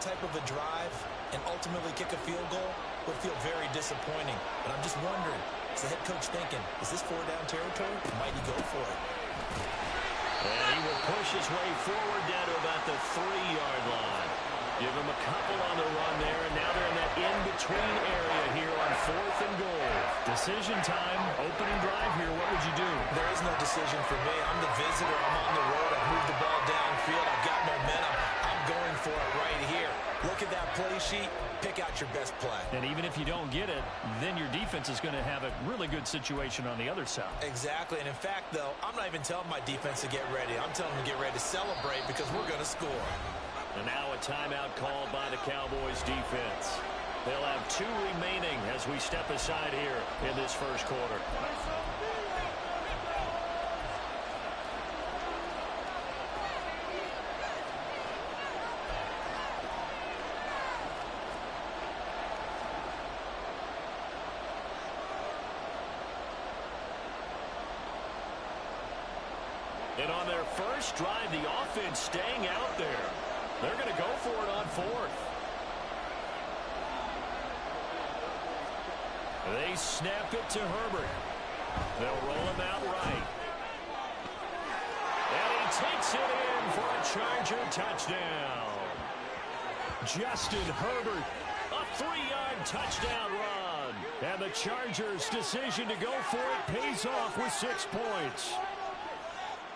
that type of a drive and ultimately kick a field goal would feel very disappointing. But I'm just wondering, is the head coach thinking, is this 4-down territory? Might he go for it? And he will push his way forward down to about the 3-yard line. Give him a couple on the run there, and now they're in that in-between area here on 4th and goal. Decision time, opening drive here. What would you do? There is no decision for me. I'm the visitor. I'm on the road. I've moved the ball downfield. I've got momentum. I'm going for it right here. Look at that play sheet. Pick out your best play. And even if you don't get it, then your defense is going to have a really good situation on the other side. Exactly. And in fact, though, I'm not even telling my defense to get ready. I'm telling them to get ready to celebrate because we're going to score. And now a timeout called by the Cowboys defense. They'll have 2 remaining as we step aside here in this first quarter. And on their first drive, the offense staying out there. They're going to go for it on 4th. They snap it to Herbert. They'll roll him out right. And he takes it in for a Charger touchdown. Justin Herbert, a 3-yard touchdown run. And the Chargers' decision to go for it pays off with 6 points.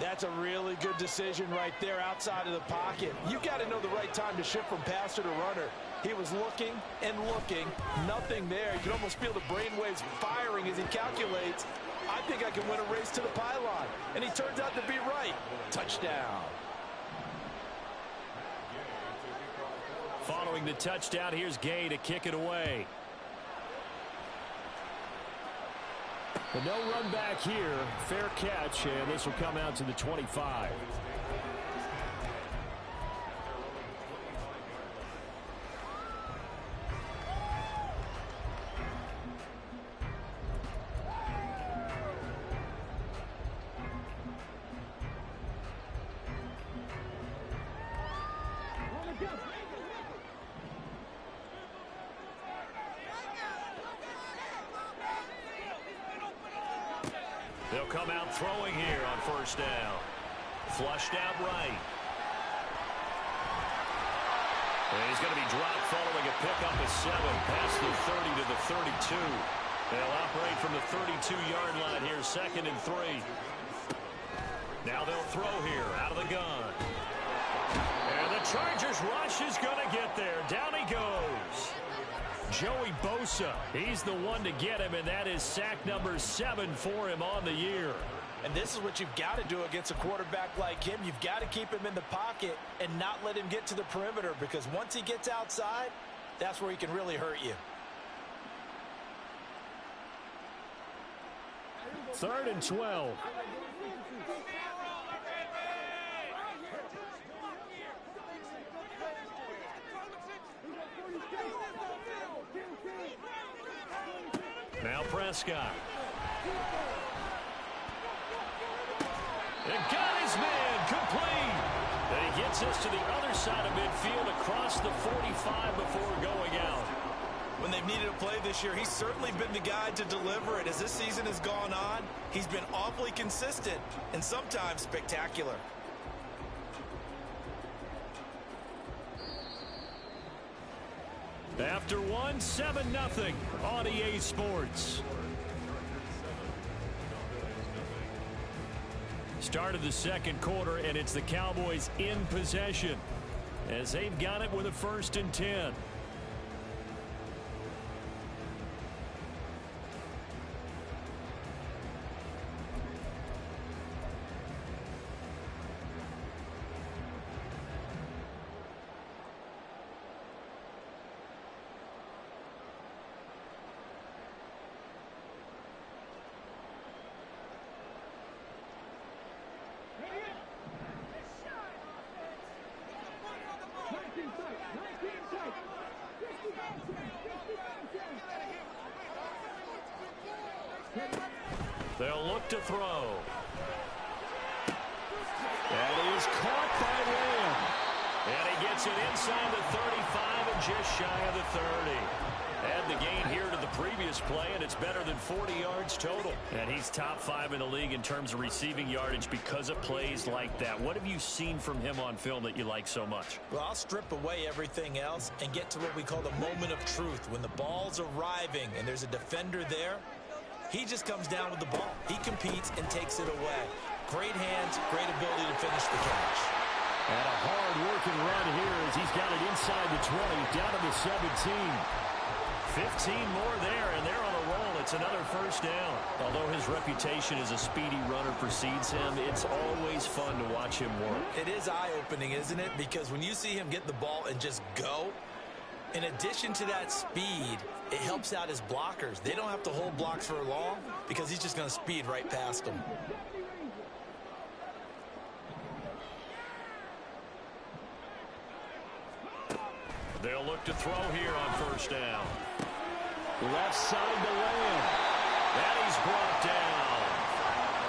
That's a really good decision right there outside of the pocket. You got to know the right time to shift from passer to runner. He was looking and looking, nothing there. You can almost feel the brainwaves firing as he calculates, I think I can win a race to the pylon. And he turns out to be right. Touchdown. Following the touchdown, here's Gay to kick it away. But no run back here. Fair catch, and this will come out to the 25. They'll come out throwing here on first down. Flushed out right. And he's going to be dropped following a pickup of 7 past the 30 to the 32. They'll operate from the 32-yard line here, 2nd and 3. Now they'll throw here out of the gun. And the Chargers rush is going to get there. Down he goes. Joey Bosa, he's the one to get him, and that is sack number 7 for him on the year. And this is what you've got to do against a quarterback like him. You've got to keep him in the pocket and not let him get to the perimeter, because once he gets outside, that's where he can really hurt you. 3rd and 12. Now Prescott. And got his man complete. And he gets us to the other side of midfield across the 45 before going out. When they've needed a play this year, he's certainly been the guy to deliver it. As this season has gone on, he's been awfully consistent and sometimes spectacular. After one, 7-0 on EA Sports. Start of the second quarter, and it's the Cowboys in possession as they've got it with a 1st and 10. They'll look to throw. And he is caught by Lamb. And he gets it inside the 35 just shy of the 30. Add the gain here to the previous play, and it's better than 40 yards total. And he's top 5 in the league in terms of receiving yardage because of plays like that. What have you seen from him on film that you like so much? Well, I'll strip away everything else and get to what we call the moment of truth. When the ball's arriving and there's a defender there, he just comes down with the ball. He competes and takes it away. Great hands, great ability to finish the catch. And a hard-working run here as he's got it inside the 20, down to the 17. 15 more there, and they're on a roll. It's another first down. Although his reputation as a speedy runner precedes him, it's always fun to watch him work. It is eye-opening, isn't it? Because when you see him get the ball and just go, in addition to that speed, it helps out his blockers. They don't have to hold blocks for long because he's just going to speed right past them. They'll look to throw here on first down. Left side to Lamb. And he's brought down.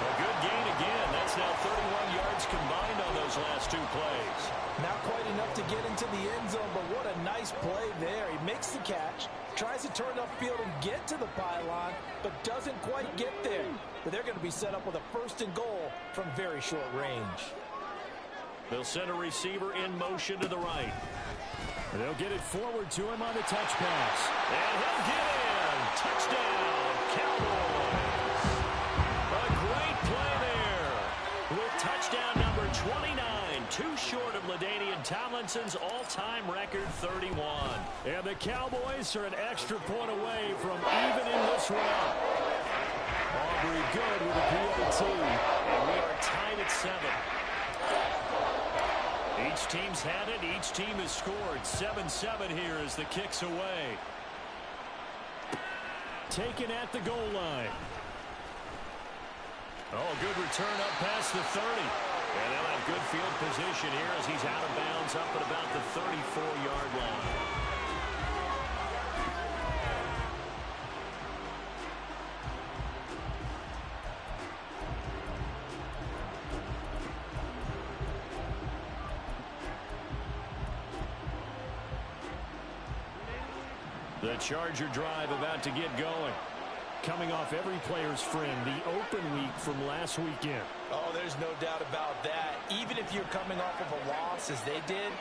A good gain again. That's now 31 yards combined on those last 2 plays. Not quite enough to get into the end zone, but what a nice play there. He makes the catch, tries to turn upfield and get to the pylon, but doesn't quite get there. But they're going to be set up with a 1st and goal from very short range. They'll send a receiver in motion to the right. They'll get it forward to him on the touch pass. And he'll get in. Touchdown, Cowboys. A great play there. With touchdown number 29. Too short of LaDainian Tomlinson's all-time record 31. And the Cowboys are an extra point away from even in this one. Aubrey good with a PAT. And we are tied at 7. Each team's had it. Each team has scored. 7-7 here as the kick's away. Taken at the goal line. Oh, good return up past the 30. And they'll have good field position here as he's out of bounds up at about the 34-yard line. The Charger drive about to get going. Coming off every player's friend, the open week from last weekend. Oh, there's no doubt about that. Even if you're coming off of a loss as they did,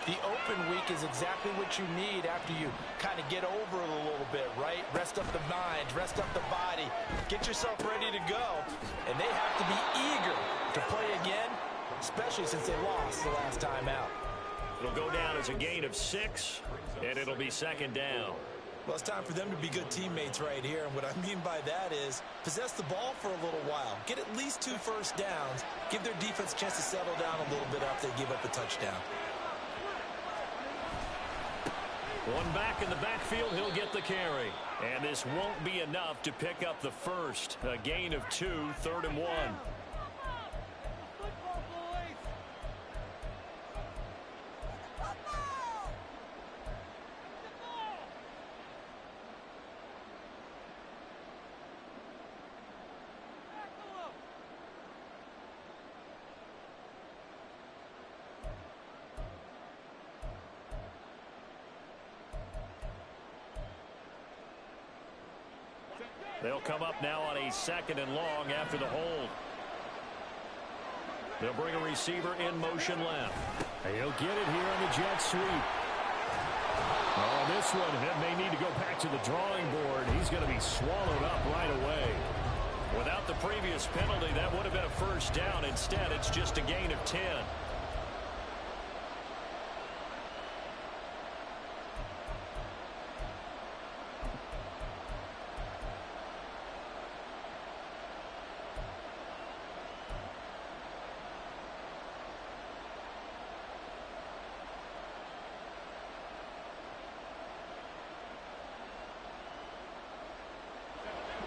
the open week is exactly what you need after you kind of get over it a little bit, right? Rest up the mind, rest up the body, get yourself ready to go. And they have to be eager to play again, especially since they lost the last time out. It'll go down as a gain of 6, and it'll be 2nd down. Well, it's time for them to be good teammates right here. And what I mean by that is possess the ball for a little while. Get at least 2 first downs. Give their defense a chance to settle down a little bit after they give up a touchdown. One back in the backfield, he'll get the carry. And this won't be enough to pick up the first. A gain of 2, 3rd and 1. They'll come up now on a 2nd and long after the hold. They'll bring a receiver in motion left. He'll get it here on the jet sweep. Oh, this one may need to go back to the drawing board. He's going to be swallowed up right away. Without the previous penalty, that would have been a first down. Instead, it's just a gain of 10.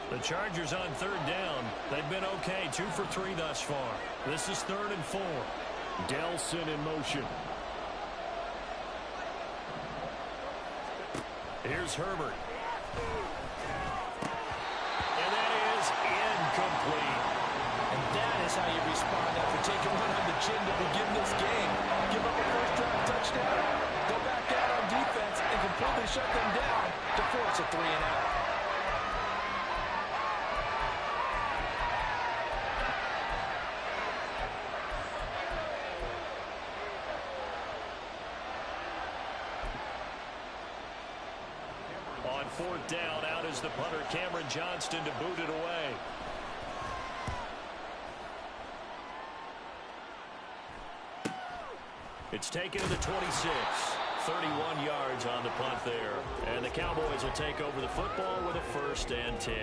The Chargers on 3rd down. They've been okay, 2 for 3 thus far. This is 3rd and 4. Delson in motion. Here's Herbert. And that is incomplete. And that is how you respond after taking one on the chin to begin this game. Give up a first-round touchdown, go back out on defense, shut them down to force a 3-and-out. On fourth down, out is the punter, Cameron Johnston, to boot it away. It's taken to the 26. 31 yards on the punt there. And the Cowboys will take over the football with a 1st and 10.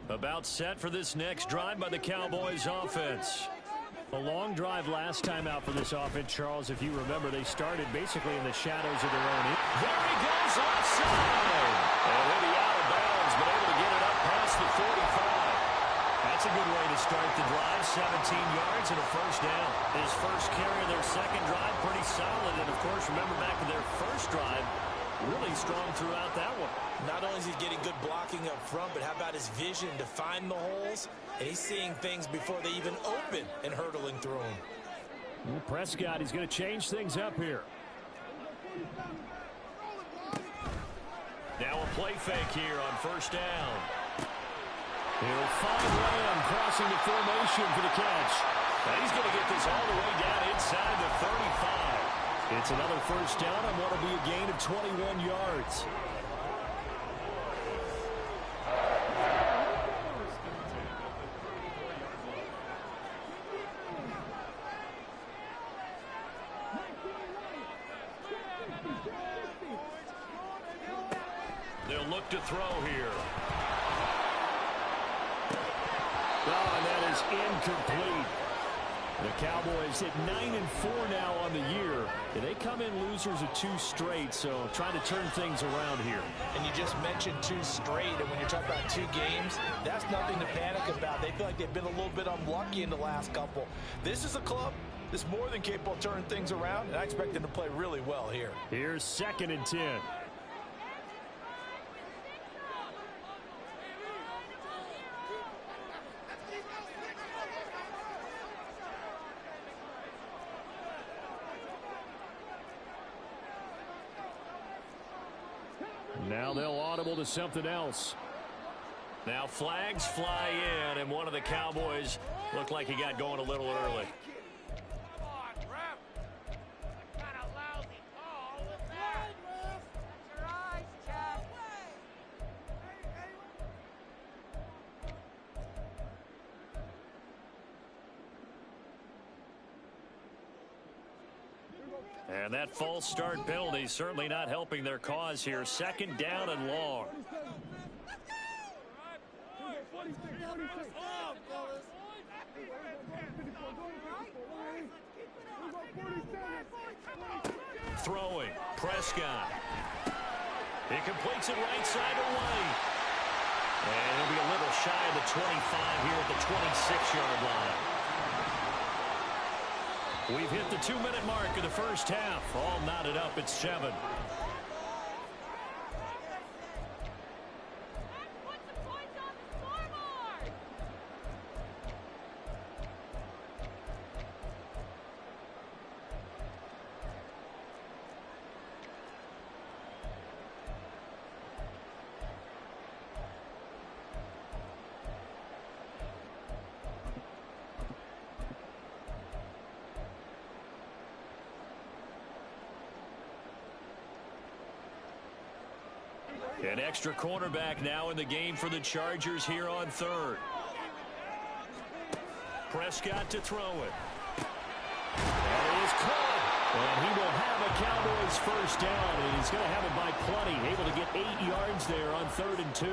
About set for this next drive by the Cowboys offense. A long drive last time out for this offense, Charles. If you remember, they started basically in the shadows of their own. There he goes, offside. And he'll be out of bounds, but able to get it up past the 45. That's a good way to start the drive. 17 yards and a 1st down. His first carry of their second drive, pretty solid. And, of course, remember back to their first drive, really strong throughout that one. Not only is he getting good blocking up front, but how about his vision to find the holes? And he's seeing things before they even open and hurtling through them. Well, Prescott, he's going to change things up here. Now a play fake here on 1st down. He'll find Lamb crossing the formation for the catch. And he's going to get this all the way down inside the 35. It's another 1st down and what will be a gain of 21 yards. They'll look to throw here. Oh, and that is incomplete. The Cowboys hit 9-4 now on the year. And they come in losers of 2 straight, so trying to turn things around here. And you just mentioned 2 straight, and when you're talking about 2 games, that's nothing to panic about. They feel like they've been a little bit unlucky in the last couple. This is a club that's more than capable of turning things around, and I expect them to play really well here. Here's 2nd and 10. Now they'll audible to something else. Now flags fly in, and one of the Cowboys looked like he got going a little early. And that false start penalty certainly not helping their cause here. 2nd down and long. Throwing. Prescott. He completes it right side away. And he'll be a little shy of the 25 here at the 26-yard line. We've hit the 2-minute mark of the 1st half. All knotted up at 7. An extra cornerback now in the game for the Chargers here on 3rd. Prescott to throw it. That is caught. And he will have a Cowboys 1st down, and he's going to have it by plenty. Able to get 8 yards there on 3rd and 2.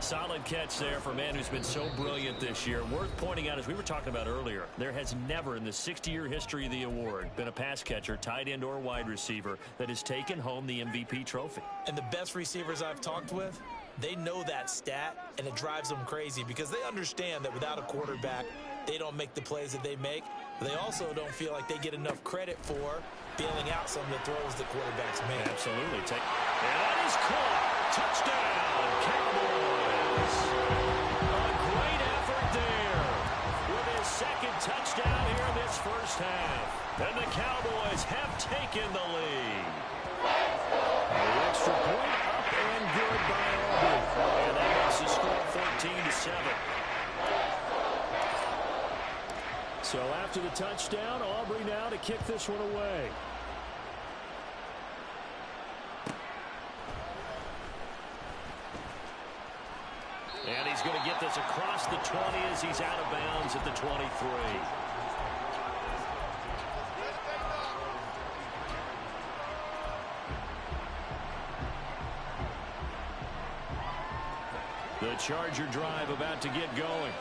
Solid catch there for a man who's been so brilliant this year. Worth pointing out, as we were talking about earlier, there has never in the 60-year history of the award been a pass catcher, tight end, or wide receiver that has taken home the MVP trophy. And the best receivers I've talked with, they know that stat, and it drives them crazy because they understand that without a quarterback, they don't make the plays that they make. But they also don't feel like they get enough credit for bailing out some of the throws the quarterback's made. Absolutely. And that is caught. Touchdown, Cowboys. A great effort there with his second touchdown here in this first half. And the Cowboys have taken the lead. The extra point up and good by Aubrey. And that makes the score 14-7. So after the touchdown, Aubrey now to kick this one away. And he's going to get this across the 20 as he's out of bounds at the 23. The Charger drive about to get going.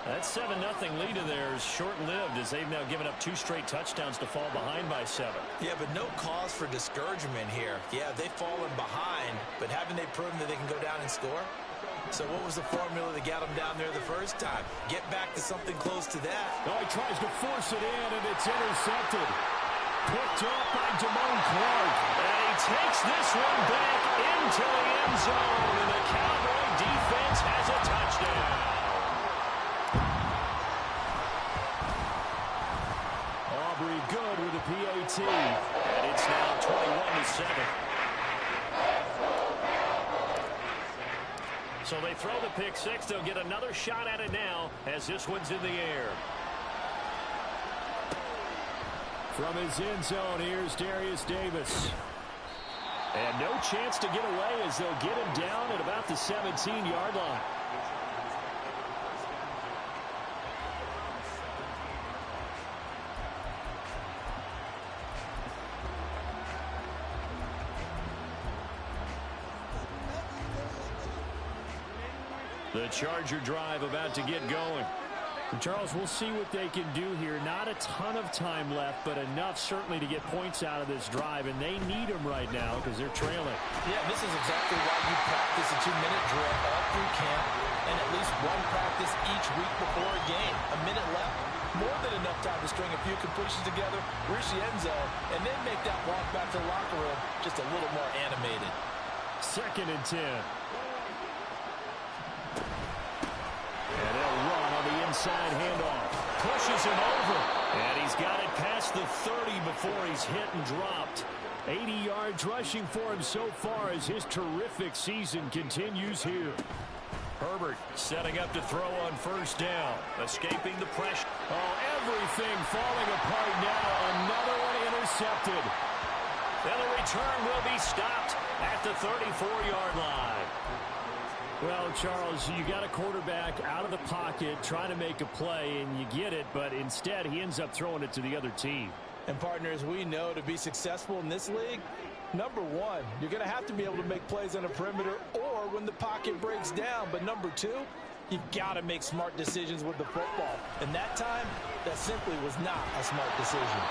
That 7-0 lead of theirs short-lived as they've now given up 2 straight touchdowns to fall behind by 7. Yeah, but no cause for discouragement here. Yeah, they've fallen behind, but haven't they proven that they can go down and score? So what was the formula that got them down there the first time? Get back to something close to that. Oh, he tries to force it in, and it's intercepted. Picked up by Damone Clark. And he takes this one back into the end zone, and the Cowboy defense has a touchdown. Aubrey good with a PAT. And it's now 21-7. So they throw the pick six. They'll get another shot at it now as this one's in the air. From his end zone, here's Darius Davis. And no chance to get away as they'll get him down at about the 17-yard line. The Charger drive about to get going. And Charles, we'll see what they can do here. Not a ton of time left, but enough certainly to get points out of this drive, and they need them right now because they're trailing. Yeah, this is exactly why you practice a 2-minute drill all through camp and at least one practice each week before a game. A minute left, more than enough time to string a few completions together, reach the end zone, and then make that walk back to the locker room just a little more animated. 2nd and 10. And they'll run on the inside handoff. Pushes him over. And he's got it past the 30 before he's hit and dropped. 80 yards rushing for him so far as his terrific season continues here. Herbert setting up to throw on first down. Escaping the pressure. Oh, everything falling apart now. Another one intercepted. And the return will be stopped at the 34-yard line. Well, Charles, you got a quarterback out of the pocket trying to make a play, and you get it, but instead he ends up throwing it to the other team. And partners, we know to be successful in this league, number one, you're going to have to be able to make plays on the perimeter or when the pocket breaks down. But number two, you've got to make smart decisions with the football. And that time, that simply was not a smart decision.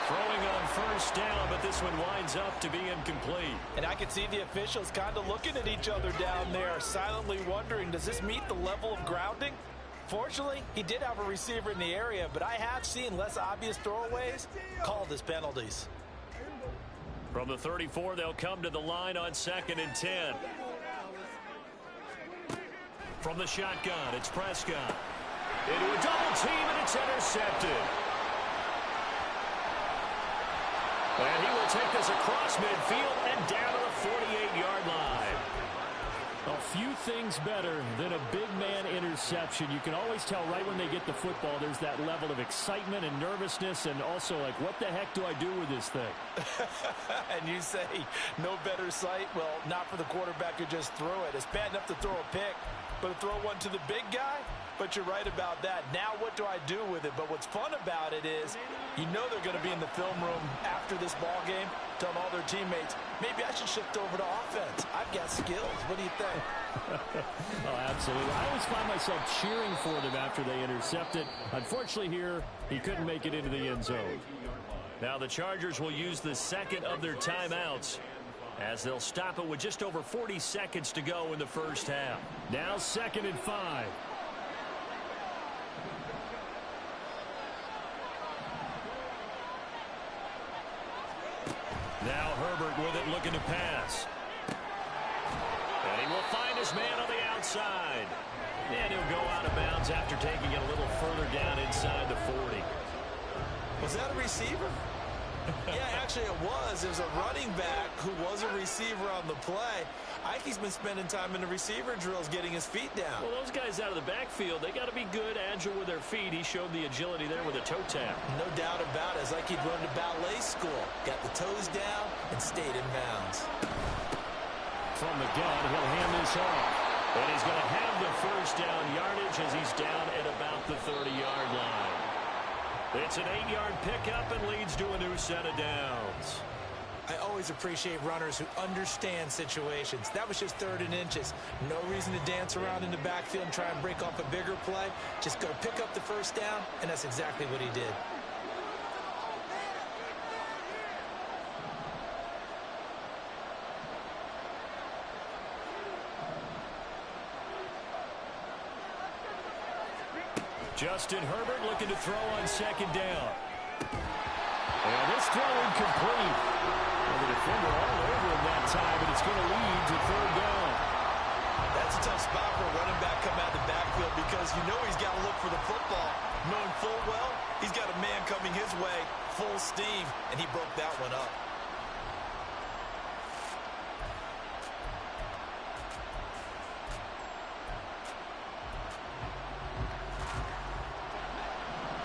Throwing on first down, but this one winds up to be incomplete. And I can see the officials kind of looking at each other down there, silently wondering, does this meet the level of grounding? Fortunately, he did have a receiver in the area, but I have seen less obvious throwaways called as penalties. From the 34, they'll come to the line on 2nd and 10. From the shotgun, it's Prescott. Into a double team, and it's intercepted. And he will take this across midfield and down to the 48-yard line. A few things better than a big man interception. You can always tell right when they get the football, there's that level of excitement and nervousness, and also like, what the heck do I do with this thing? And you say, no better sight? Well, not for the quarterback who just threw it. It's bad enough to throw a pick, but to throw one to the big guy? But you're right about that. Now what do I do with it? But what's fun about it is you know they're going to be in the film room after this ball game telling all their teammates, maybe I should shift over to offense. I've got skills. What do you think? Oh, absolutely. I always find myself cheering for them after they intercept it. Unfortunately here, he couldn't make it into the end zone. Now the Chargers will use the second of their timeouts as they'll stop it with just over 40 seconds to go in the first half. Now 2nd and 5. Herbert with it, looking to pass. And he will find his man on the outside. And he'll go out of bounds after taking it a little further down inside the 40. Was that a receiver? Yeah, actually it was. It was a running back who was a receiver on the play. Ike's been spending time in the receiver drills getting his feet down. Well, those guys out of the backfield, they got to be good, agile with their feet. He showed the agility there with a toe tap. No doubt about it. It's like he'd run to ballet school. Got the toes down and stayed in bounds. From the gun, he'll hand this off. And he's going to have the first down yardage as he's down at about the 30-yard line. It's an 8-yard pickup and leads to a new set of downs. I always appreciate runners who understand situations. That was just 3rd and inches. No reason to dance around in the backfield and try and break off a bigger play. Just go pick up the first down, and that's exactly what he did. Justin Herbert looking to throw on 2nd down. And this throw incomplete. And the defender all over him that time, and it's going to lead to 3rd down. That's a tough spot for a running back coming out of the backfield because you know he's got to look for the football. Knowing full well, he's got a man coming his way, full steam, and he broke that one up.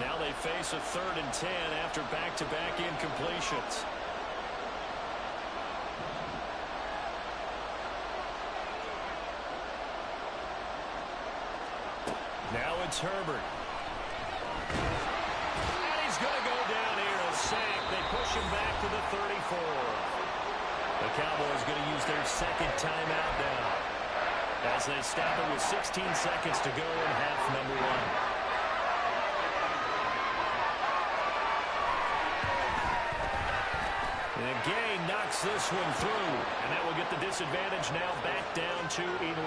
Now they face a 3rd and 10 after back-to-back incompletions. Now it's Herbert. And he's going to go down here, a sack. They push him back to the 34. The Cowboys going to use their 2nd timeout now as they stop it with 16 seconds to go in half number 1. And Gay knocks this one through, and that will get the disadvantage now back down to 11.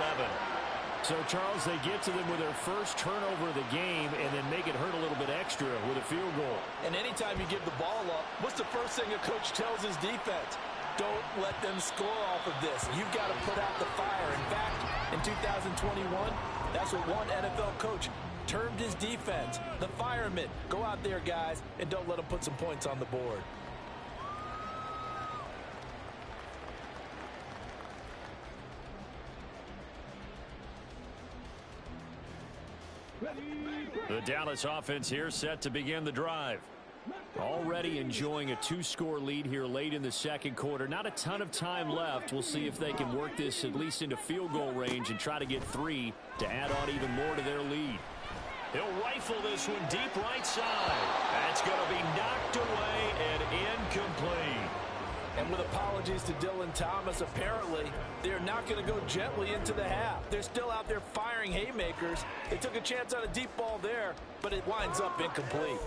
So, Charles, they get to them with their first turnover of the game and then make it hurt a little bit extra with a field goal. And anytime you give the ball up, what's the first thing a coach tells his defense? Don't let them score off of this. You've got to put out the fire. In fact, in 2021, that's what one NFL coach termed his defense. The firemen. Go out there, guys, and don't let them put some points on the board. The Dallas offense here set to begin the drive. Already enjoying a 2-score lead here late in the 2nd quarter. Not a ton of time left. We'll see if they can work this at least into field goal range and try to get 3 to add on even more to their lead. He'll rifle this one deep right side. That's going to be knocked away and incomplete. And with apologies to Dylan Thomas, apparently they're not going to go gently into the half. They're still out there firing haymakers. They took a chance on a deep ball there, but it winds up incomplete.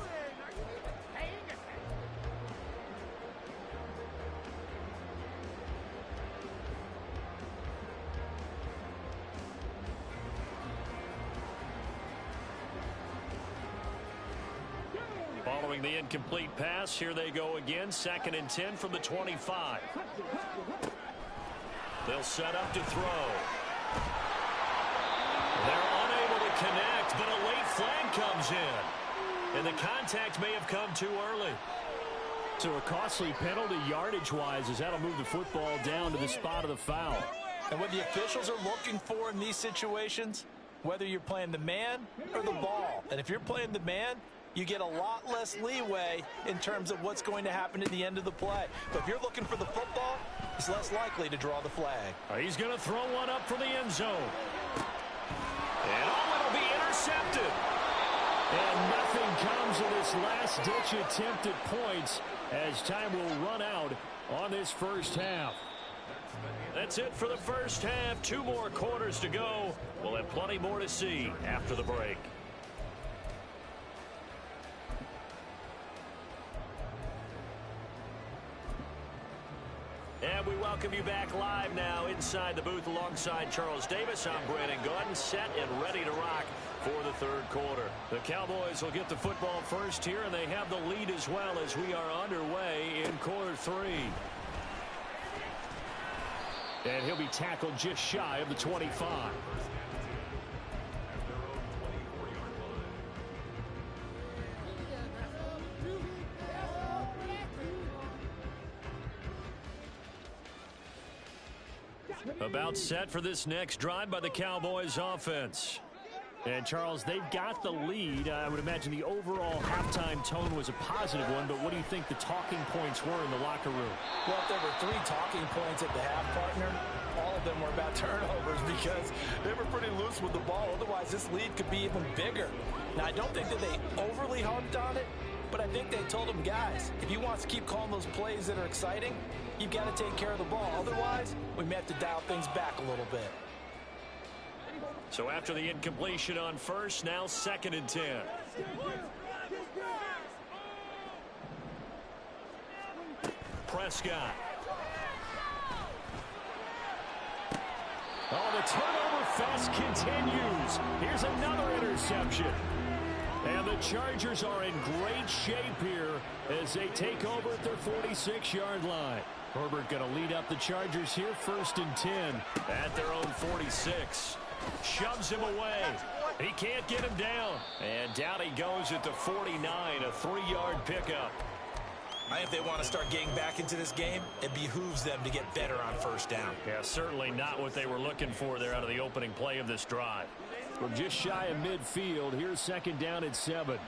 Following the incomplete pass, here they go again. 2nd and 10 from the 25. They'll set up to throw. They're unable to connect, but a late flag comes in. And the contact may have come too early. So a costly penalty yardage-wise as that'll move the football down to the spot of the foul. And what the officials are looking for in these situations, whether you're playing the man or the ball. And if you're playing the man, you get a lot less leeway in terms of what's going to happen at the end of the play. But if you're looking for the football, it's less likely to draw the flag. He's going to throw one up for the end zone. And it'll be intercepted. And nothing comes of this last-ditch attempt at points as time will run out on this first half. That's it for the first half. 2 more quarters to go. We'll have plenty more to see after the break. And we welcome you back live now inside the booth alongside Charles Davis. I'm Brandon Gordon, set and ready to rock for the 3rd quarter. The Cowboys will get the football first here, and they have the lead as well as we are underway in quarter 3. And he'll be tackled just shy of the 25. About set for this next drive by the Cowboys offense. And, Charles, they've got the lead. I would imagine the overall halftime tone was a positive one, but what do you think the talking points were in the locker room? Well, if there were 3 talking points at the half, partner, all of them were about turnovers because they were pretty loose with the ball. Otherwise, this lead could be even bigger. Now, I don't think that they overly harped on it, but I think they told them, guys, if you want to keep calling those plays that are exciting, you've got to take care of the ball. Otherwise, we may have to dial things back a little bit. So after the incompletion on first, now 2nd and 10. Prescott. Oh, the turnover fest continues. Here's another interception. And the Chargers are in great shape here as they take over at their 46-yard line. Herbert going to lead up the Chargers here, 1st and 10. At their own 46. Shoves him away. He can't get him down. And down he goes at the 49, a 3-yard pickup. I think if they want to start getting back into this game, it behooves them to get better on 1st down. Yeah, certainly not what they were looking for there out of the opening play of this drive. We're just shy of midfield. Here's 2nd down at 7.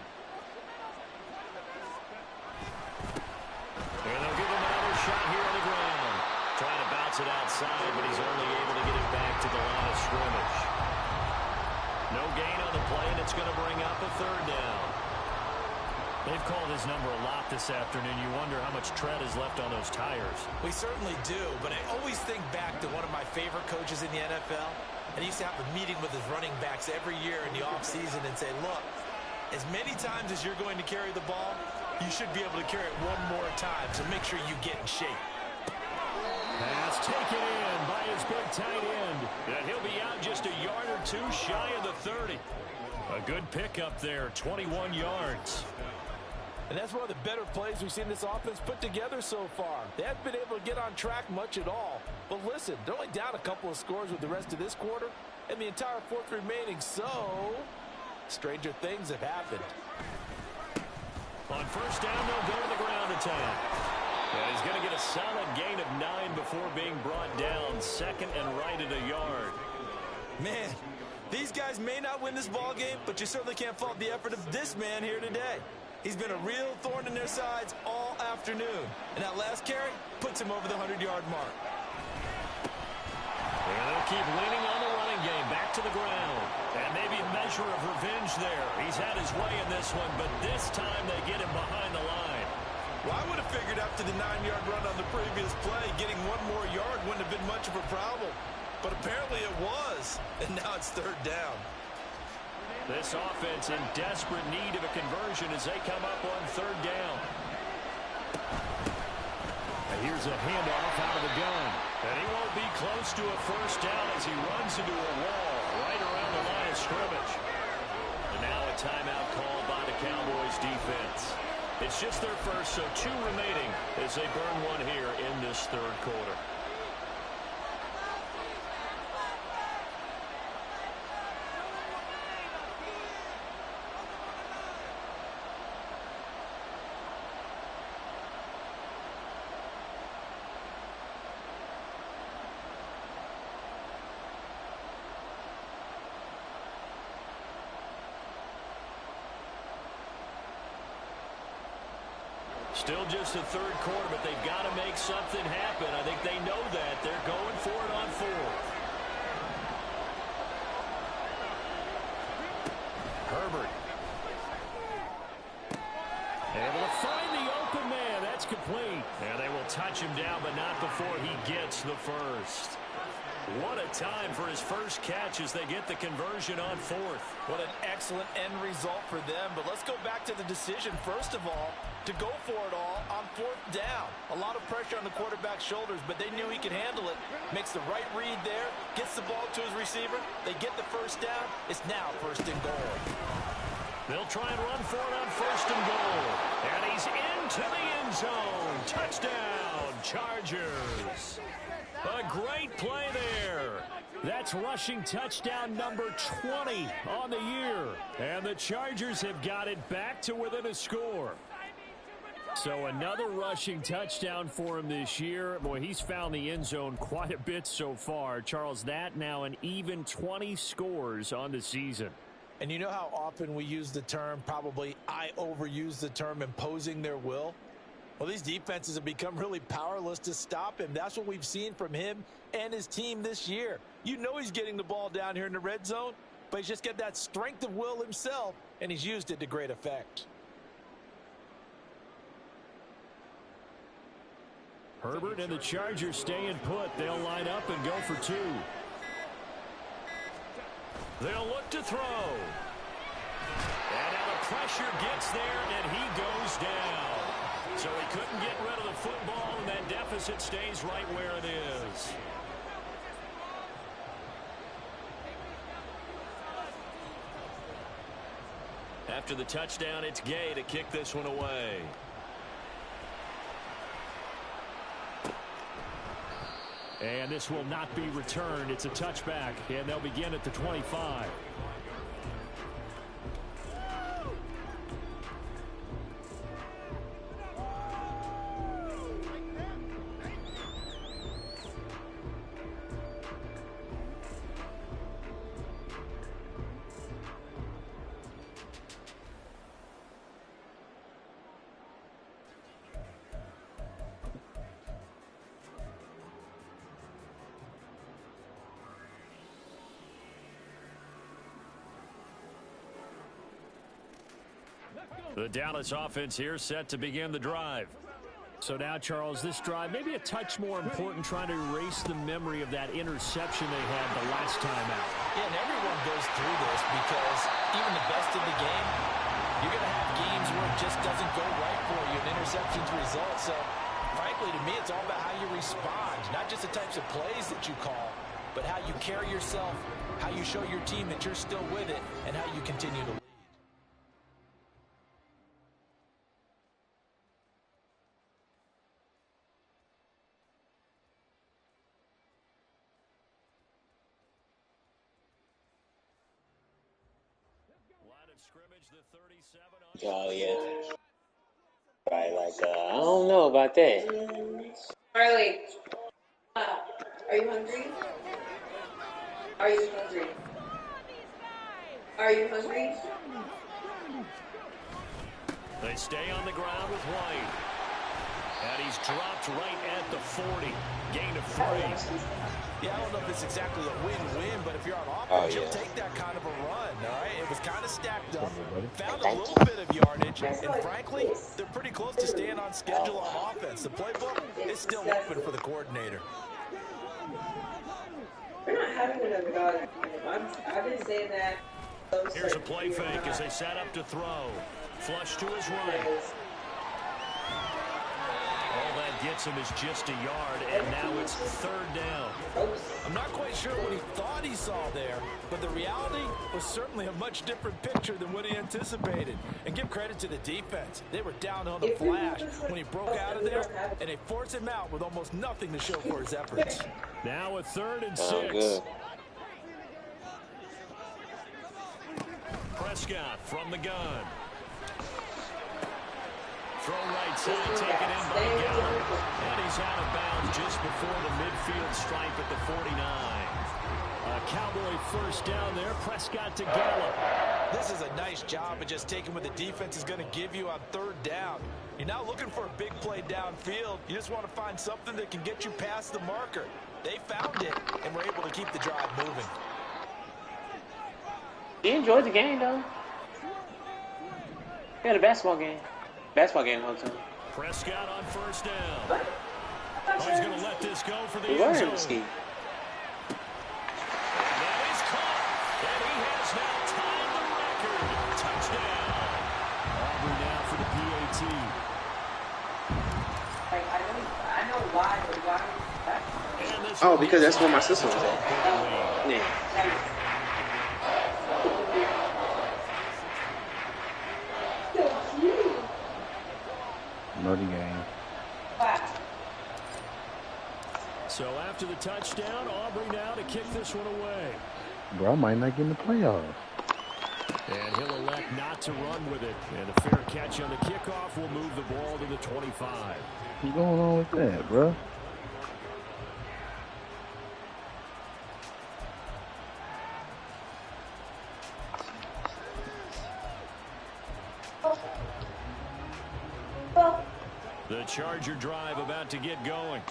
And they'll give him another shot here on the ground. Trying to bounce it outside, but he's only able to get it back to the line of scrimmage. No gain on the play, and it's going to bring up a 3rd down. They've called his number a lot this afternoon. You wonder how much tread is left on those tires. We certainly do, but I always think back to one of my favorite coaches in the NFL. And he used to have a meeting with his running backs every year in the offseason and say, look, as many times as you're going to carry the ball, you should be able to carry it one more time, so make sure you get in shape. Pass taken in by his big tight end. And he'll be out just a yard or 2 shy of the 30. A good pickup there, 21 yards. And that's one of the better plays we've seen this offense put together so far. They haven't been able to get on track much at all. But listen, they're only down a couple of scores with the rest of this quarter and the entire 4th remaining. So, stranger things have happened. On 1st down, they'll go to the ground attack. And he's going to get a solid gain of 9 before being brought down. 2nd and right at a yard. Man, these guys may not win this ball game, but you certainly can't fault the effort of this man here today. He's been a real thorn in their sides all afternoon. And that last carry puts him over the 100-yard mark. And they'll keep leaning on the running game. Back to the ground. And maybe a measure of revenge there. He's had his way in this one, but this time they get him behind the line. Well, I would have figured after the 9-yard run on the previous play, getting 1 more yard wouldn't have been much of a problem. But apparently it was. And now it's 3rd down. This offense in desperate need of a conversion as they come up on 3rd down. And here's a handoff out of the gun. And he won't be close to a 1st down as he runs into a wall right around the line of scrimmage. And now a timeout called by the Cowboys defense. It's just their first, so 2 remaining as they burn 1 here in this 3rd quarter. Still just the 3rd quarter, but they've got to make something happen. I think they know that. They're going for it on 4th. Herbert. Able to find the open man. That's complete. And they will touch him down, but not before he gets the 1st. What a time for his first catch as they get the conversion on 4th. What an excellent end result for them. But let's go back to the decision, first of all, to go for it all on 4th down. A lot of pressure on the quarterback's shoulders, but they knew he could handle it. Makes the right read there, gets the ball to his receiver. They get the 1st down. It's now 1st and goal. They'll try and run for it on 1st and goal. And he's into the end zone. Touchdown, Chargers. A great play there. That's rushing touchdown number 20 on the year. And the Chargers have got it back to within a score. So another rushing touchdown for him this year. Boy, he's found the end zone quite a bit so far. Charles, that now an even 20 scores on the season. And you know how often we use the term, probably I overuse the term, imposing their will? Well, these defenses have become really powerless to stop him. That's what we've seen from him and his team this year. You know he's getting the ball down here in the red zone, but he's just got that strength of will himself, and he's used it to great effect. Herbert and the Chargers staying put. They'll line up and go for two. They'll look to throw. And now the pressure gets there, and he goes down. So he couldn't get rid of the football, and that deficit stays right where it is. After the touchdown, it's Gay to kick this one away. And this will not be returned. It's a touchback, and they'll begin at the 25. The Dallas offense here set to begin the drive. So now, Charles, this drive maybe a touch more important, trying to erase the memory of that interception they had the last time out. Yeah, and everyone goes through this because even the best in the game, you're going to have games where it just doesn't go right for you, and interceptions result. So, frankly, to me, it's all about how you respond, not just the types of plays that you call, but how you carry yourself, how you show your team that you're still with it, and how you continue to lead. Oh, yeah. Right, like, I don't know about that. Charlie, are you hungry? Are you hungry? Are you hungry? They stay on the ground with White. And he's dropped right at the 40. Gain of 3. Yeah, I don't know if it's exactly a win-win, but if you're on offense, you'll take that kind of a run, all right? It was kind of stacked up, found a little bit of yardage, and frankly, they're pretty close to staying on schedule on offense. The playbook is still open for the coordinator. We're not having another dog. I've been saying that. Here's a play fake as they set up to throw. Flush to his right. All that gets him is just a yard, and now it's third down. I'm not quite sure what he thought he saw there, but the reality was certainly a much different picture than what he anticipated. And give credit to the defense. They were down on the flash when he broke out of there, and they forced him out with almost nothing to show for his efforts. Now a 3rd and 6. Good. Prescott from the gun. Throw right side, taken in by Gallup. And he's out of bounds just before the midfield stripe at the 49. A Cowboy first down there. Prescott to Gallup. This is a nice job of just taking what the defense is going to give you on 3rd down. You're not looking for a big play downfield. You just want to find something that can get you past the marker. They found it and were able to keep the drive moving. He enjoyed the game, though. He had a basketball game. Basketball game the whole time. Prescott on first down. Oh, he's going to let this go for the end zone. That is caught. And he has now tied the record. Touchdown. Aubrey now for the PAT. I know why. Oh, because that's where my sister was at. Yeah. Know the game. So after the touchdown, Aubrey now to kick this one away. Bro, I might not get in the playoffs. And he'll elect not to run with it. And a fair catch on the kickoff will move the ball to the 25. What's going on with that, bro? The Charger drive about to get going.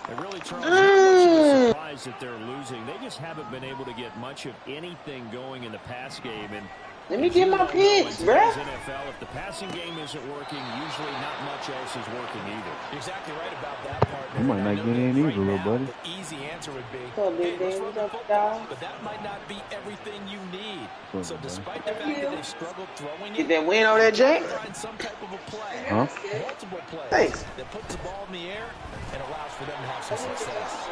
It really turns out a surprise that they're losing. They just haven't been able to get much of anything going in the pass game. And let me get my picks, bro. NFL, if the passing game isn't working, usually not much else is working either. You're exactly right about that, partner. You might not get in either, little buddy. The easy answer would be, hey, let's run the football, but that might not be everything you need. So despite the fact that they've struggled throwing it, Get that win over that, Jack? find some type of a play, Huh? multiple plays Thanks. that puts the ball in the air and allows for them to have some success.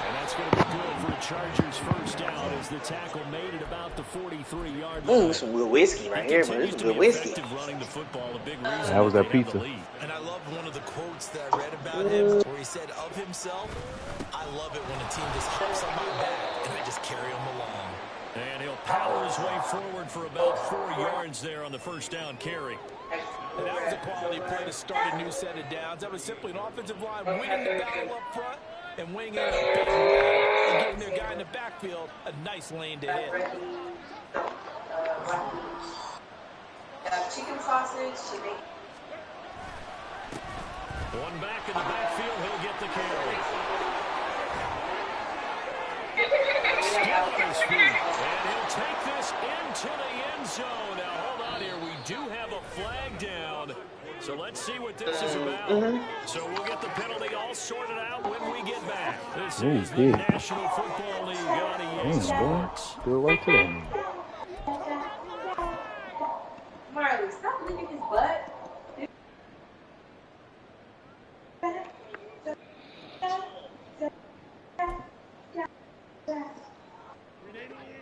And that's going to be good for the Chargers' first down as the tackle made it about the 43-yard line. Ooh, some good whiskey right here, bro. This is good whiskey. Running the football, a big reason How was that they have pizza? the lead. And I love one of the quotes that I read about him where he said of himself, I love it when a team just hops on my back and I just carry them along. And he'll power his way forward for about 4 yards there on the first down carry. And that was a quality play to start a new set of downs. That was simply an offensive line winning the battle up front and winging it up and giving their guy in the backfield a nice lane to hit. Chicken sausage, chicken. One back in the backfield, he'll get the carry. Still on his feet. And he'll take this into the end zone. Now, hold on here. We do have a flag down. So let's see what this is about. So we'll get the penalty all sorted out when we get back. This is the National Football League on EA Sports. Do it right to them. Marley, stop licking his butt.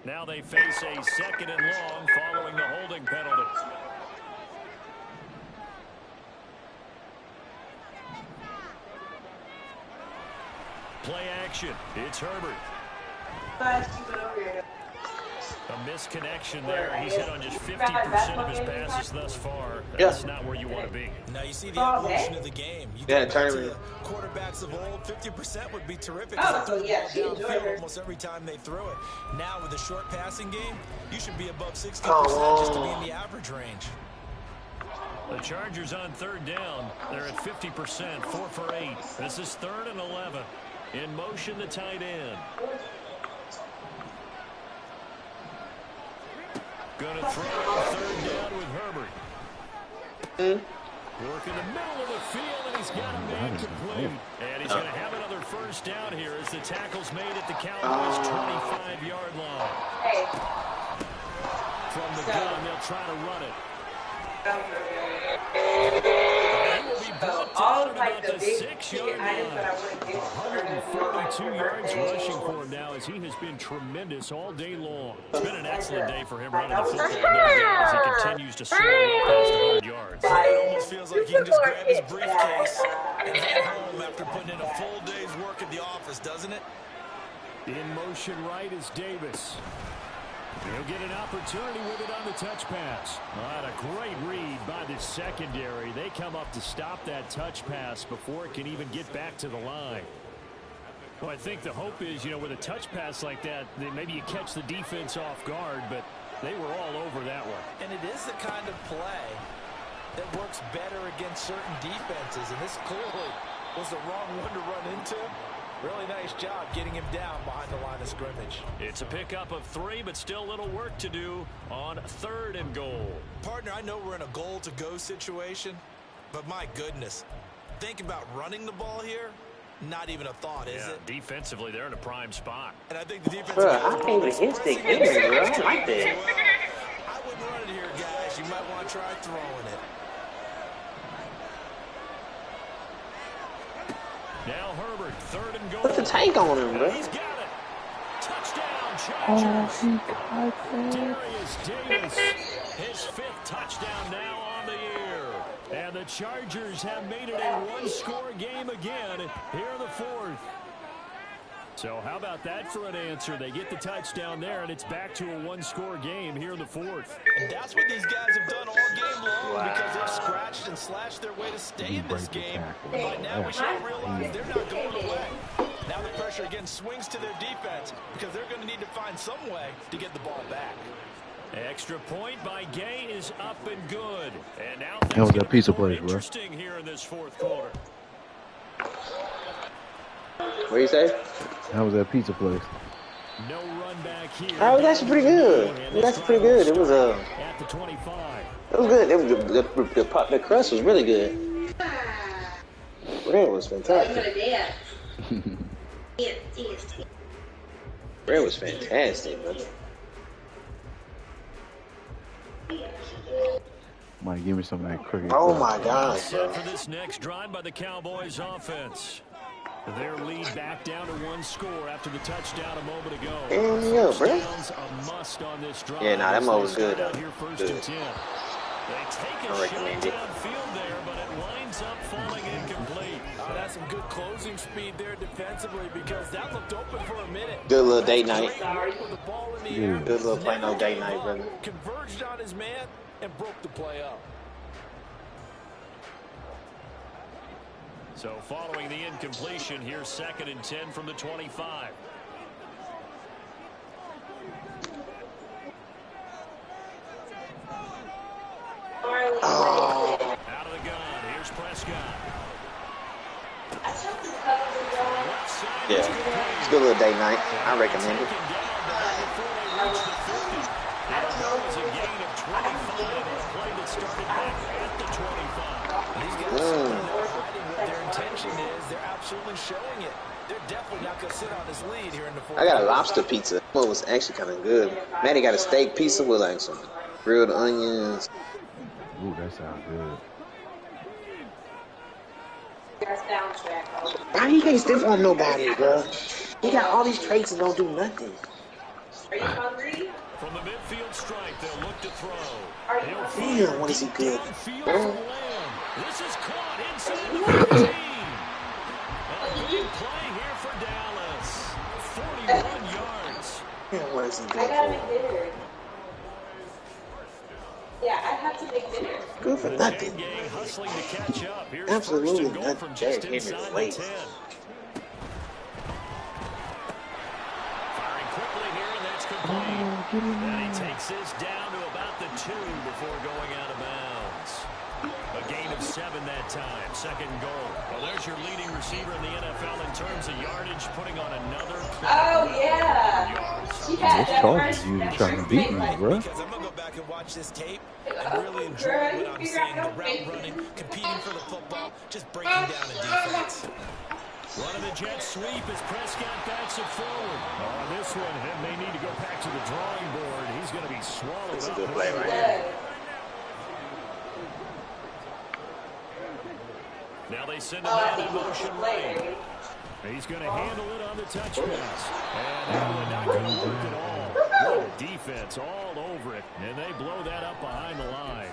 Now they face a second and long following the holding penalty. Play action. It's Herbert. A misconnection there. He's hit on just 50% of his passes thus far. That's not where you want to be. Now you see the evolution of the game. You Yeah, go back to the quarterbacks of old, 50% would be terrific. Oh, so yeah, she downfield enjoyed her. almost every time they throw it. Now with the short passing game, you should be above 60% Come just to be in on. the average range. The Chargers on third down. They're at 50%, 4 for 8. This is 3rd and 11. In motion, the tight end. Going to throw on 3rd down with Herbert. Work in the middle of the field, and he's got a man complete. And he's going to have another first down here as the tackle's made at the Cowboys' 25-yard line. Hey. From the gun, they'll try to run it. So all of like the big ticket 6-yard items line. that I want to get. 142 yards rushing for him now as he has been tremendous all day long. It's been an excellent day for him running the football as he continues to soar past 100 yards. It almost feels like he can just grab his briefcase and head home after putting in a full day's work at the office, doesn't it? In motion right is Davis. He'll get an opportunity with it on the touch pass. And a great read by the secondary. They come up to stop that touch pass before it can even get back to the line. Well, I think the hope is, with a touch pass like that, maybe you catch the defense off guard, but they were all over that one. And it is the kind of play that works better against certain defenses, and this clearly was the wrong one to run into. Really nice job getting him down behind the line of scrimmage. It's a pickup of 3, but still a little work to do on 3rd and goal. Partner, I know we're in a goal-to-go situation, but my goodness, think about running the ball here. Not even a thought, is it? Defensively, they're in a prime spot. And I think the defense. Bro, I can't even hit stick here, bro. I don't like that. I wouldn't run it here, guys. You might want to try throwing it. Now Herbert, 3rd and goal. Put the tank on him, bro. He's got it. Touchdown, Chargers. Darius Davis, his 5th touchdown now on the year. And the Chargers have made it a one-score game again here in the 4th. So how about that for an answer? They get the touchdown there, and it's back to a one-score game here in the fourth. And that's what these guys have done all game long because they've scratched and slashed their way to stay in this game. And by now we should realize they're not going away. Now the pressure again swings to their defense because they're going to need to find some way to get the ball back. Extra point by Gay is up and good. And now That was that pizza place, bro. interesting here in this fourth quarter. What do you say? How was that pizza place? No run back here. Oh, it was actually pretty good. It was actually pretty good. It was at the 25. It was good. The crust was really good. Bread was fantastic. Bread was fantastic, brother. Might give me some of that cricket. Oh my God, bro. Set for this next drive by the Cowboys offense. Their lead back down to one score after the touchdown a moment ago. Yeah, bro. A must on this drive. Yeah, nah, that mo was good. Here first and 10. They take a shot downfield there, but it winds up falling incomplete. That's some good closing speed there defensively because that looked open for a minute. Good little date night. With the ball in the air, Good little play no date night, brother. converged on his man and broke the play up. So following the incompletion, here's 2nd and 10 from the 25. Oh. Out of the gun, here's Prescott. Yeah, it's a good little date night. I recommend it. Their intention is they're absolutely showing it. They're definitely not going to sit on this lead here in the fourth. I got a lobster pizza. It was actually kind of good. Maddie got a steak pizza with like some grilled onions. Ooh, that sounds good. Why you can't stiff on nobody, bro? He got all these traits and don't do nothing. Are you hungry? From the midfield strike, they'll look to throw. Damn, what is he good? This is caught inside the 15. A big play here for Dallas. 41 yards. Damn, what is he I good gotta make for? dinner. Yeah, I have to make dinner. Good for nothing. Gang hustling to catch up. Here's Absolutely first and goal nothing. from just Derrick Henry inside the plays. 10. Firing quickly here, and that's complete. And he takes this down to about the 2 before going out of bounds. A gain of 7 that time. 2nd goal. Well, there's your leading receiver in the NFL in terms of yardage, putting on another. Oh, yeah. She had Those Chargers usually trying to beat me, bro. Because I'm going to go back and watch this tape and really enjoy what I'm seeing. The route running, competing for the football, just breaking down the defense. Running the jet sweep as Prescott backs it forward. On this one, he may need to go back to the drawing board. He's going to be swallowed That's a up. good play right here. Now they send a man in motion right. He's going to handle it on the touch pass. And that one not going to work at all. What a defense all over it. And they blow that up behind the line.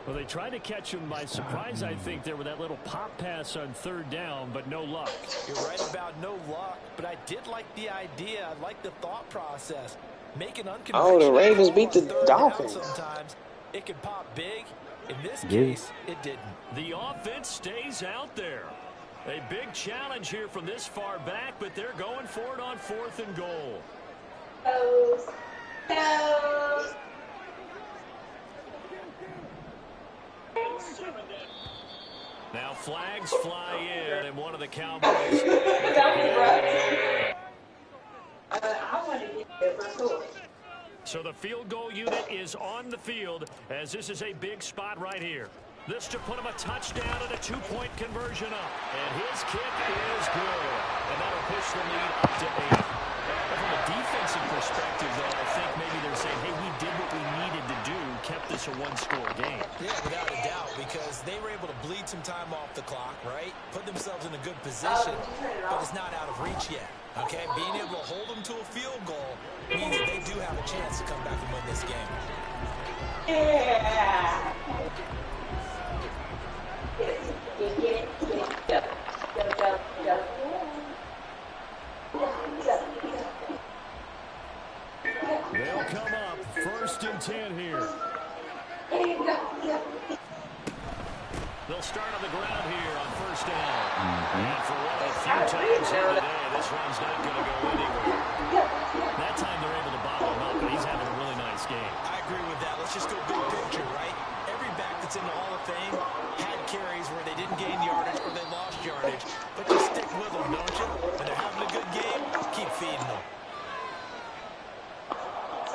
Well, they tried to catch him by surprise, I think, there with that little pop pass on 3rd down, but no luck. You're right about no luck, but I did like the idea. I like the thought process. Making unconventional. Oh, the Ravens beat the Dolphins. Sometimes it can pop big. In this Yeah. case, it didn't. The offense stays out there. A big challenge here from this far back, but they're going for it on 4th and goal. Toes. Toes. Now flags fly in, and one of the Cowboys. I want to get there for sure. So the field goal unit is on the field, as this is a big spot right here. This to put him a touchdown and a 2-point conversion up. And his kick is good. And that'll push the lead up to 8. But from a defensive perspective, though, I think maybe they're saying, hey, we did what we needed to do, kept this a one-score game. Yeah, without a doubt, because they were able to bleed some time off the clock, right? Put themselves in a good position, but it's not out of reach yet. Okay, being able to hold them to a field goal means that they do have a chance to come back and win this game. Yeah. Get it, go. 10 here. They'll start on the ground here on first down. And for one of the few times here today, this run's not going to go anywhere. That time they're able to bottle him up, but he's having a really nice game. I agree with that. Let's just go big picture, right? Every back that's in the Hall of Fame had carries where they didn't gain yardage or they lost yardage. But you stick with them, don't you? When they're having a good game, keep feeding them.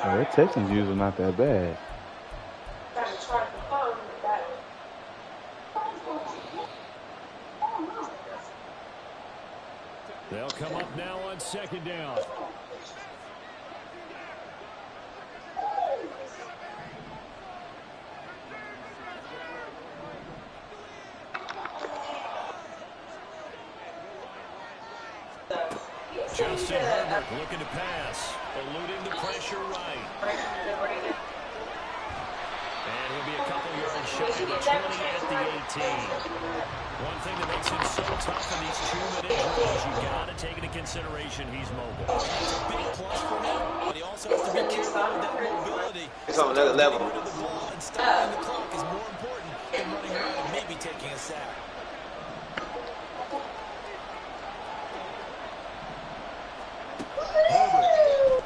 Oh, their Texans usually not that bad. They'll come up now on second down. Justin Herbert looking to pass, eluding the pressure right. And he'll be a couple yards shy of the 20 at the 18. One thing that makes him so tough in these 2-minute drills, you got to take into consideration he's mobile. It's a big plus for him, but he also has to be careful with that mobility. It's on another level. Getting rid of the ball and stopping the clock is more important than running around and maybe taking a sack. Herbert.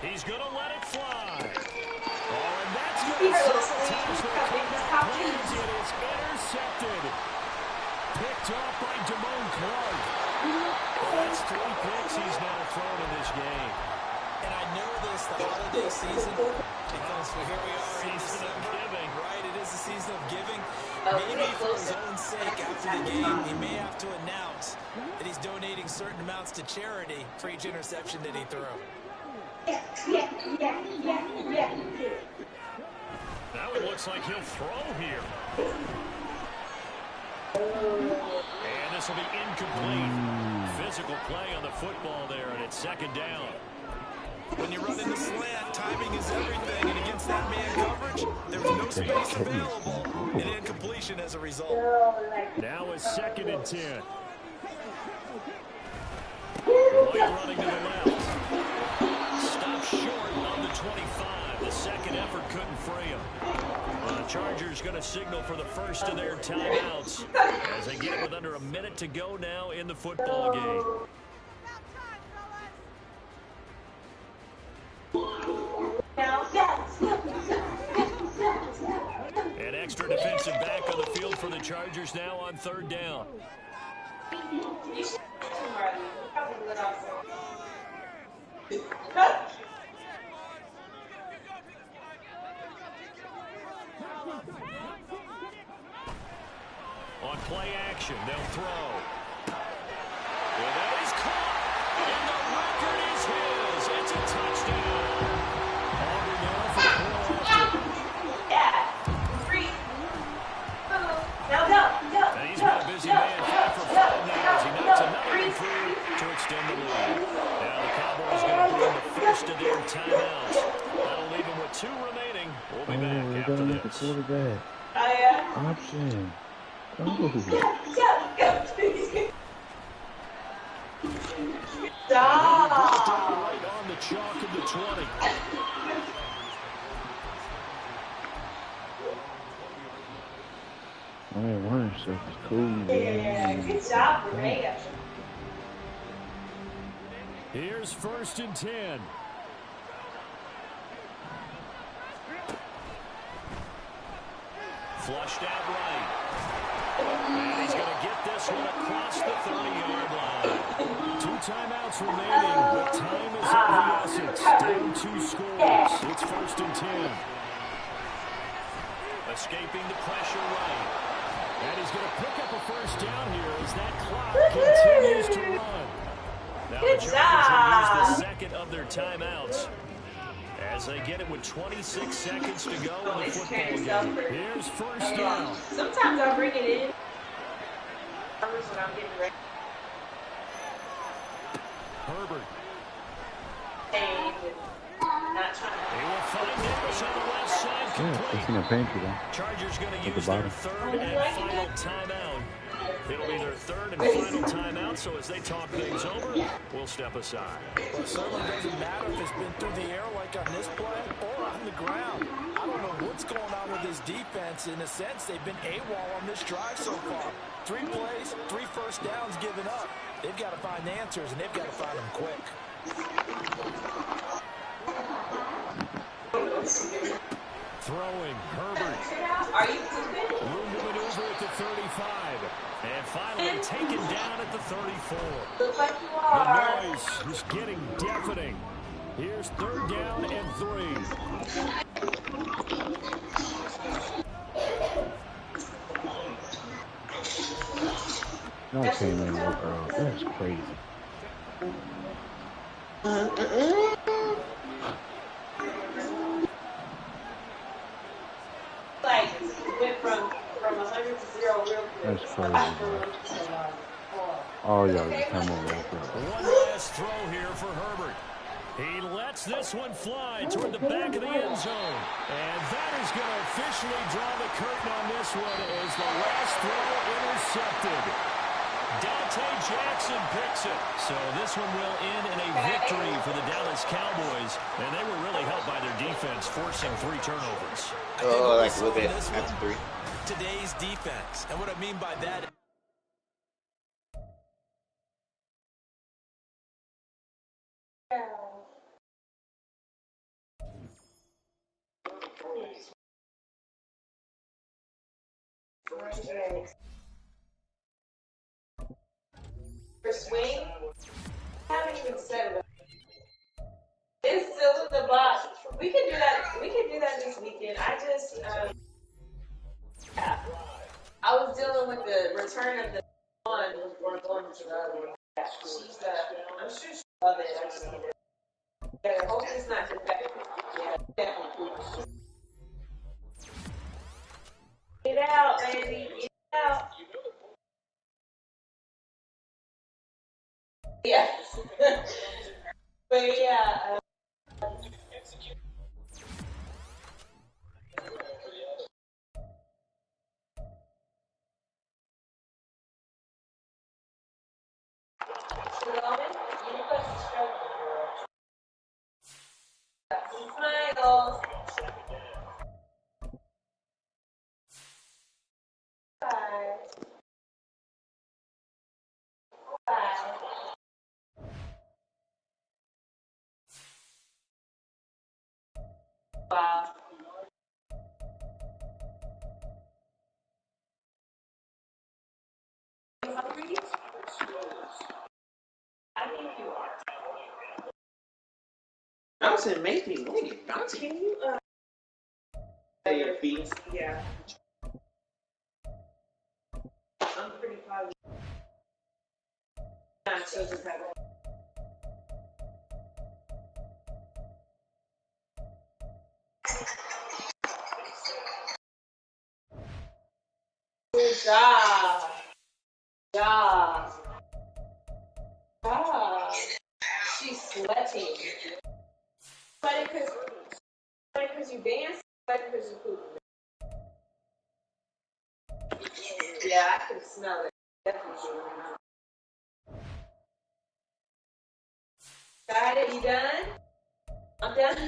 He's going to let it fly. Oh, and that's going to sabotage their comeback plans. It is intercepted. Picked off by Damone Clark. That's 3 picks he's now thrown in this game. And I know this, the holiday season, because here we are in Season of giving. Right, it is the season of giving. Maybe for his own sake after the game, he may have to announce that he's donating certain amounts to charity for each interception that he threw. Now it looks like he'll throw here. And this will be incomplete. Physical play on the football there, and it's second down. When you run in the slant, timing is everything, and against that man coverage, there was no space available, and incompletion as a result. Now it's 2nd and 10. White running to the left. Stopped short on the 25. The second effort couldn't free him. The Chargers going to signal for the first of their timeouts as they get it with under a minute to go now in the football game. An extra defensive back on the field for the Chargers now on 3rd down. On play action, they'll throw. And that is caught. And the record is his. It's a touchdown. Auburn now for the ball after. And he's been a busy man. 5 for 5 now as he knocks another one through to extend the lead. Now the Cowboys going to burn the first of their timeouts. That'll leave them with 2 remaining. We'll be back after this. Quarterback. Option. Stop! Right on the chalk of the 20. Oh, yeah, one stuff is cool. Yeah, good job, Ray. Here's 1st and 10. Flushed out right. And he's going to get this one across the 30-yard line. 2 timeouts remaining, but time is of the essence. Down 2 scores. It's 1st and 10. Escaping the pressure right. And he's going to pick up a first down here as that clock continues to run. Now the Chargers will use the 2nd of their timeouts as they get it with 26 seconds to go in the football game. Here's 1st down. Sometimes I bring it in. When I'm getting ready. Herbert. Not trying to. He will find Davis on the left side. Yeah, it's in a pantry though. Chargers going to At the use their bottom. 3rd and final timeout It'll be their third and final timeout, so as they talk things over, we'll step aside. Well, it certainly doesn't matter if it's been through the air like on this play or on the ground. I don't know what's going on with this defense. In a sense, they've been AWOL on this drive so far. 3 plays, 3 first downs given up. They've got to find answers, and they've got to find them quick. Throwing, Herbert. Are you pooping? Room to maneuver at the 35. And finally taken down at the 34. Looks like you The are. noise is getting deafening. Here's 3rd down and 3. No, came in real early. That's crazy. Like, went from 100 to 0 real quick. That's crazy, bro. Oh, y'all just come in real quick. One last throw here for Herbert. He lets this one fly toward the back of the end zone. And that is going to officially draw the curtain on this one as the last throw intercepted. Dante Jackson picks it. So this one will end in a victory for the Dallas Cowboys. And they were really helped by their defense, forcing 3 turnovers. Oh, I like to look at it after 3. Today's defense. And what I mean by that For swing, I haven't even said it. It's still in the box. We can do that. We can do that this weekend. I just, I was dealing with the return of the one before going to the other one. She's, I'm sure she loves it. I just need to. Yeah, hopefully it's not defective. Yeah, definitely. Get out, baby. Get out. Yeah. But yeah. Smiles. Bye. Bye. Wow. You hungry? I think you are. Bouncing make me wait. Bouncing. Can you Your feet. Yeah. I'm pretty positive. Not children have it. Good job. Job. Job. She's sweating. Sweating because you dance, sweating because you poop. Yeah, I can smell it. Definitely. Got it? You done? I'm done.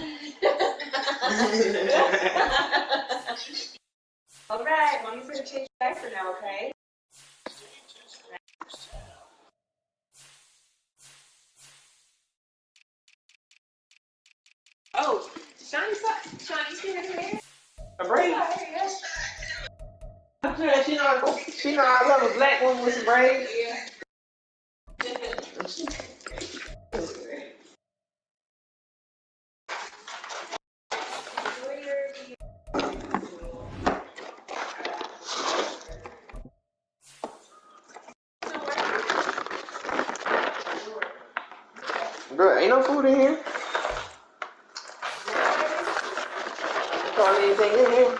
All right, mommy's gonna change the diaper now, okay? Oh, Shawnee's still in here? A braid? I'm sure she know I love a black woman with some braids. Yeah. Girl, ain't no food in here. Call anything in here.